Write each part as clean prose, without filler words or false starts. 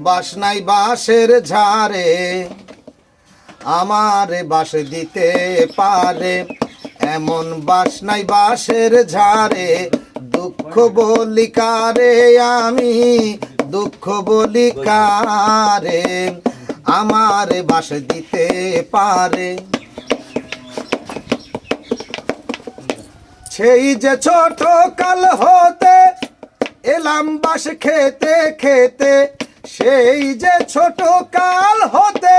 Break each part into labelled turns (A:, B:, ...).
A: বাস নাই বাঁশের ঝাড়ে আমার বাস দিতে পারে, এমন বাস নাই বাঁশের ঝাড়ে দুঃখ বলি কারে, আমি দুঃখ বলি কারে আমার বাস দিতে পারে। সেই যে ছোট কাল হতে এলাম বাস খেতে খেতে, সেই যে ছোট কাল হতে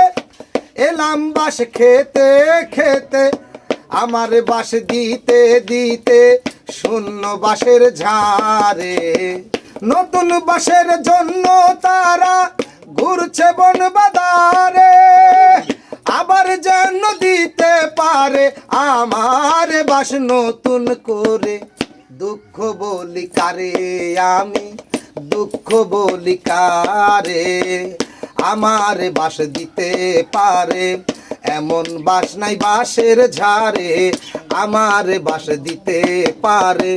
A: এলাম বাস খেতে খেতে, আমার বাস দিতে দিতে শূন্য বাসের ঝাড়ে, নতুন বাসের জন্য তারা ঘুরছে বন বাদারে, আবার যেন দিতে পারে আমার বাস নতুন করে। দুঃখ বলি কারে, আমি দুঃখ বলি কারে আমার বাস দিতে পারে, এমন বাস নাই বাঁশের ঝাড়ে আমার বাস দিতে পারে।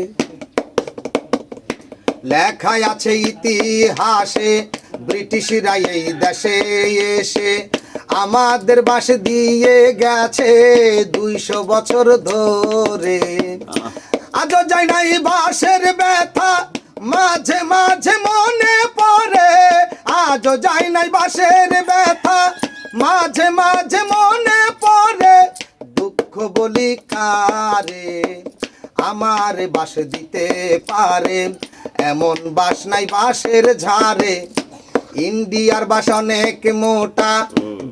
A: লেখায় আছে ইতিহাসে ব্রিটিশরা এই দেশে এসে আমাদের বাস দিয়ে গেছে 200 বছর ধরে। আজও যাই নাই বাঁশের ব্যথা মাঝে মাঝে মনে পড়ে, আজও যাই নাই বাঁশের ব্যথা মাঝে মাঝে মনে পড়ে। দুঃখ বলি কারে আমার বাস দিতে পারে, এমন বাস নাই বাঁশের ঝাড়ে। ইন্ডিয়ার বাস অনেক মোটা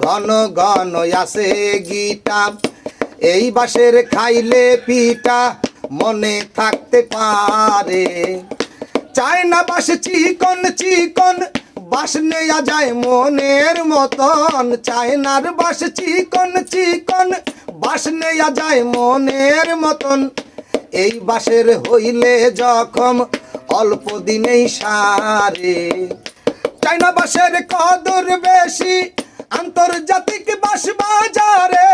A: ঘন ঘন আছে গিটা, এই বাঁশের খাইলে পিঠা মনে থাকতে পারে। চায়না বাস চিকন চিকন বাস নেয়া যায় মনের মতন, চায়নার বাস চিকন চিকন বাস নেয়া যায় মনের মতন। এই বাসের হইলে যখন অল্প দিনেই সারে, চায়না বাসের কদর বেশি আন্তর্জাতিক বাস বাজারে,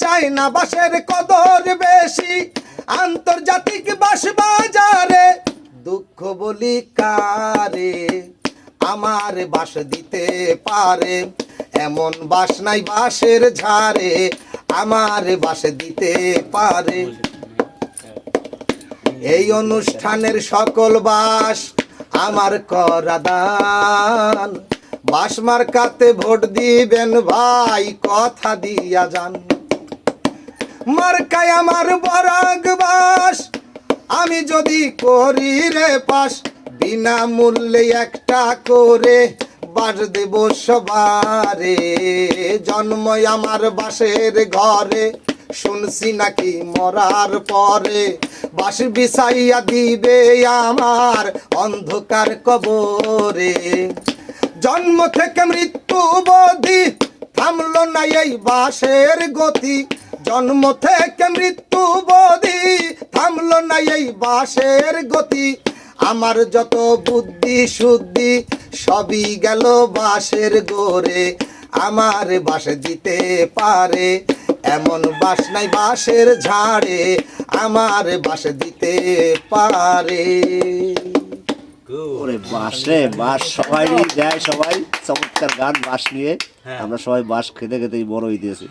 A: চায়না বাসের কদর বেশি আন্তর্জাতিক বাস বাজারে। দুঃখ বলি কারে আমার বাস দিতে পারে, এমন বাস নাই বাঁশের ঝাড়ে আমার বাস দিতে পারে। এই অনুষ্ঠানের সকল বাস আমার করা দান, বাস মার্কাতে ভোট দিবেন ভাই কথা দিয়া যান। মার্কায় আমার বরাক বাস, আমি যদি করি রে পাস বিনামূল্যে একটা করে বাস দেব সবারে। জন্ম আমার বাসের ঘরে, শুনছি নাকি মরার পরে বাস বিছাইয়া দিবে আমার অন্ধকার কবরে। জন্ম থেকে মৃত্যু অবধি থামলো না এই বাসের গতি, জন্ম থেকে মৃত্যু অবধি থামলো না এই বাসের গতি। আমার যত বুদ্ধি শুদ্ধি সবই গেল বাসের গোরে, আমার বাস দিতে পারে, এমন বাস নাই বাঁশের ঝাড়ে আমার বাস দিতে পারে।
B: ওরে বাস রে বাস সবাই দেয়, সবাই চমৎকার গান বাস নিয়ে আমরা সবাই বাস খেতে খেতেই বড় হইতেছি।